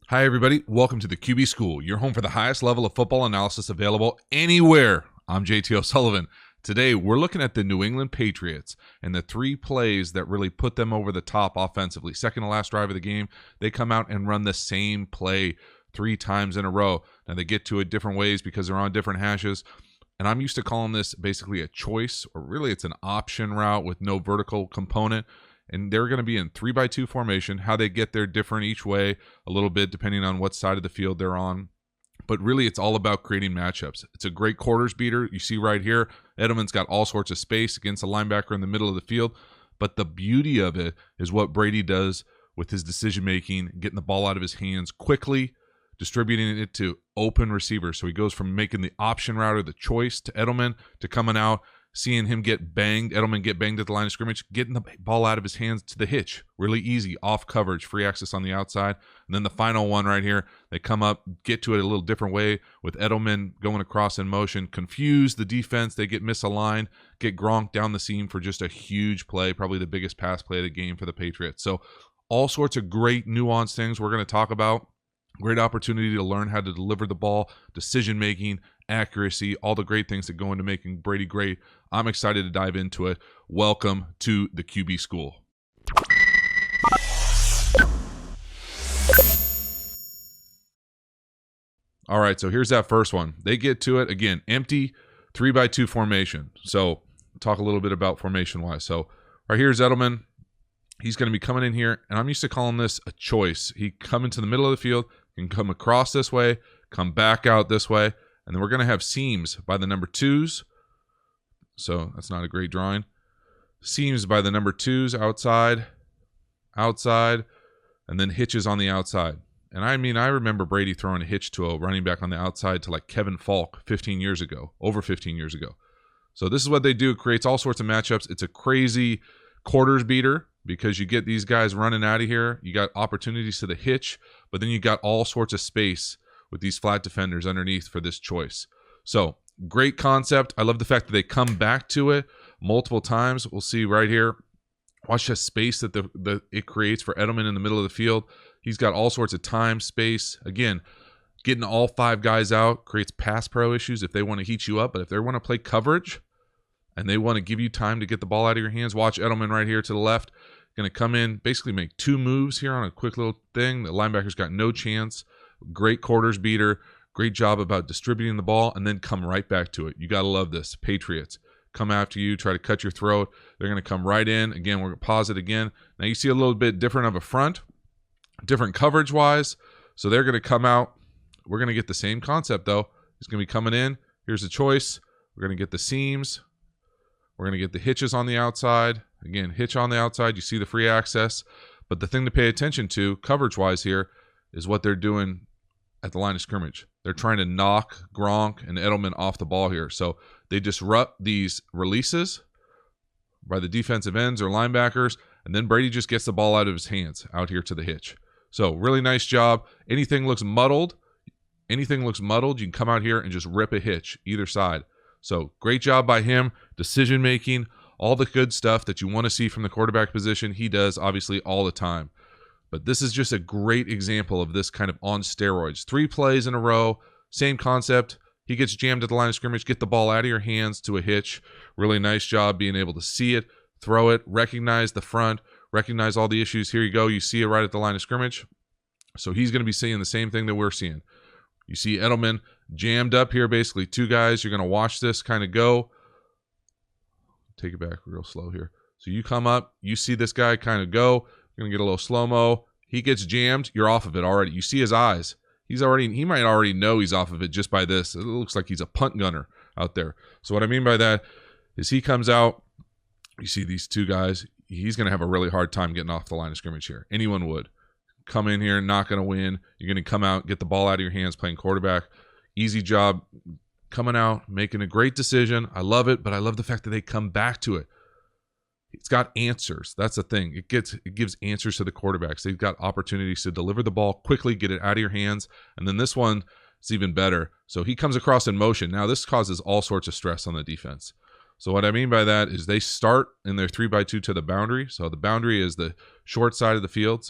Hi, everybody. Welcome to the QB School, your home for the highest level of football analysis available anywhere. I'm JT O'Sullivan. Today, we're looking at the New England Patriots and the three plays that really put them over the top offensively. Second to last drive of the game, they come out and run the same play 3 times in a row. Now, they get to it different ways because they're on different hashes. And I'm used to calling this basically a choice, or really it's an option route with no vertical component. And they're going to be in 3-by-2 formation. How they get there different each way a little bit depending on what side of the field they're on. But really, it's all about creating matchups. It's a great quarters beater. You see right here, Edelman's got all sorts of space against a linebacker in the middle of the field. But the beauty of it is what Brady does with his decision-making, getting the ball out of his hands quickly, distributing it to open receivers. So he goes from making the option route or the choice to Edelman to coming out, seeing him get banged, Edelman get banged at the line of scrimmage, getting the ball out of his hands to the hitch. Really easy, off coverage, free access on the outside. And then the final one right here, they come up, get to it a little different way with Edelman going across in motion, confuse the defense, they get misaligned, get Gronk down the seam for just a huge play, probably the biggest pass play of the game for the Patriots. So all sorts of great nuanced things we're going to talk about. Great opportunity to learn how to deliver the ball, decision-making, accuracy, all the great things that go into making Brady great. I'm excited to dive into it. Welcome to the QB School. All right, so here's that first one. They get to it, again, empty 3-by-2 formation. So talk a little bit about formation-wise. So right here's Edelman. He's going to be coming in here, and I'm used to calling this a choice. He come into the middle of the field, can come across this way, come back out this way, and then we're going to have seams by the number 2s. So that's not a great drawing. Seams by the number 2s, outside, and then hitches on the outside. And I mean, I remember Brady throwing a hitch to a running back on the outside to like Kevin Falk 15 years ago, over 15 years ago. So this is what they do. It creates all sorts of matchups. It's a crazy quarters beater, because you get these guys running out of here. You got opportunities to the hitch, but then you got all sorts of space with these flat defenders underneath for this choice. So great concept. I love the fact that they come back to it multiple times. We'll see right here. Watch the space that it creates for Edelman in the middle of the field. He's got all sorts of time, space. Again, getting all 5 guys out creates pass pro issues if they want to heat you up, but if they want to play coverage and they want to give you time to get the ball out of your hands, watch Edelman right here to the left. Going to come in, basically make 2 moves here on a quick little thing. The linebacker's got no chance. Great quarters beater. Great job about distributing the ball, and then come right back to it. You got to love this. Patriots come after you, try to cut your throat. They're going to come right in. Again, we're going to pause it again. Now you see a little bit different of a front, different coverage-wise. So they're going to come out. We're going to get the same concept, though. He's going to be coming in. Here's the choice. We're going to get the seams. We're going to get the hitches on the outside. Again, hitch on the outside. You see the free access. But the thing to pay attention to, coverage-wise here, is what they're doing at the line of scrimmage. They're trying to knock Gronk and Edelman off the ball here. So they disrupt these releases by the defensive ends or linebackers, and then Brady just gets the ball out of his hands out here to the hitch. So really nice job. Anything looks muddled, you can come out here and just rip a hitch either side. So great job by him. Decision-making, all the good stuff that you want to see from the quarterback position, he does obviously all the time. But this is just a great example of this kind of on steroids. 3 plays in a row, same concept. He gets jammed at the line of scrimmage, get the ball out of your hands to a hitch. Really nice job being able to see it, throw it, recognize the front, recognize all the issues. Here you go. You see it right at the line of scrimmage. So he's going to be seeing the same thing that we're seeing. You see Edelman jammed up here, basically 2 guys. You're going to watch this kind of go. Take it back real slow here. So you come up, you see this guy kind of go. You're going to get a little slow-mo. He gets jammed. You're off of it already. You see his eyes. He might already know he's off of it just by this. It looks like he's a punt gunner out there. So what I mean by that is he comes out. You see these 2 guys. He's going to have a really hard time getting off the line of scrimmage here. Anyone would. Come in here, not going to win. You're going to come out, get the ball out of your hands playing quarterback. Easy job coming out, making a great decision. I love it, but I love the fact that they come back to it. It's got answers. That's the thing. It gives answers to the quarterbacks. They've got opportunities to deliver the ball quickly, get it out of your hands. And then this one is even better. So he comes across in motion. Now this causes all sorts of stress on the defense. So what I mean by that is they start in their 3-by-2 to the boundary. So the boundary is the short side of the field.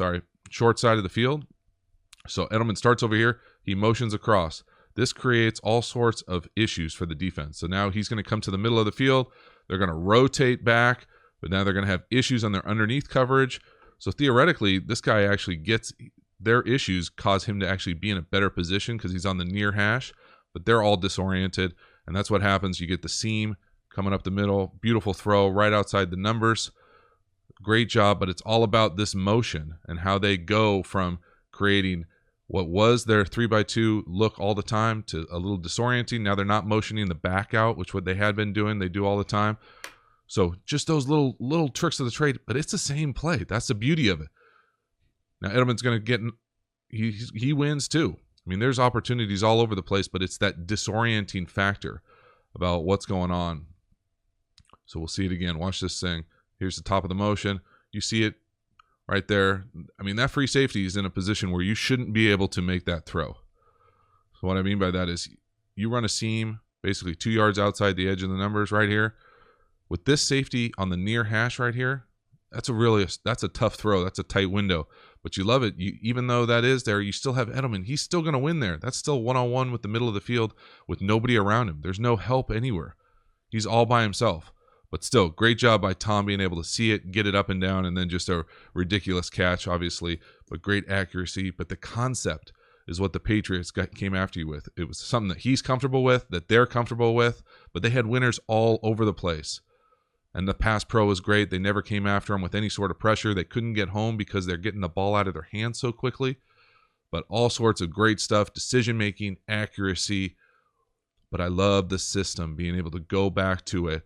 So Edelman starts over here. He motions across. This creates all sorts of issues for the defense. So now he's going to come to the middle of the field. They're going to rotate back, but now they're going to have issues on their underneath coverage. So theoretically, this guy actually gets their issues cause him to actually be in a better position because he's on the near hash, but they're all disoriented. And that's what happens. You get the seam coming up the middle. Beautiful throw right outside the numbers. Great job, but it's all about this motion and how they go from creating what was their 3x2 look all the time to a little disorienting. Now they're not motioning the back out, which what they had been doing. They do all the time. So just those little tricks of the trade, but it's the same play. That's the beauty of it. Now Edelman's going to get, he wins too. I mean, there's opportunities all over the place, but it's that disorienting factor about what's going on. So we'll see it again. Watch this thing. Here's the top of the motion. You see it right there. I mean, that free safety is in a position where you shouldn't be able to make that throw. So what I mean by that is you run a seam basically 2 yards outside the edge of the numbers right here. With this safety on the near hash right here, that's a tough throw. That's a tight window. But you love it. Even though that is there, you still have Edelman. He's still going to win there. That's still one-on-one with the middle of the field with nobody around him. There's no help anywhere. He's all by himself. But still, great job by Tom being able to see it, get it up and down, and then just a ridiculous catch, obviously, but great accuracy. But the concept is what the Patriots came after you with. It was something that he's comfortable with, that they're comfortable with, but they had winners all over the place. And the pass pro was great. They never came after him with any sort of pressure. They couldn't get home because they're getting the ball out of their hands so quickly. But all sorts of great stuff, decision-making, accuracy. But I love the system, being able to go back to it,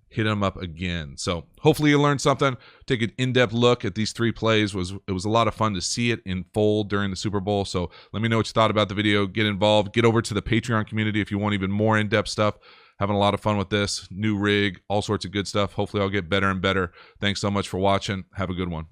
hit them up again. So hopefully you learned something. Take an in-depth look at these 3 plays. It was a lot of fun to see it in full during the Super Bowl. So let me know what you thought about the video. Get involved. Get over to the Patreon community if you want even more in-depth stuff. Having a lot of fun with this. New rig, all sorts of good stuff. Hopefully I'll get better and better. Thanks so much for watching. Have a good one.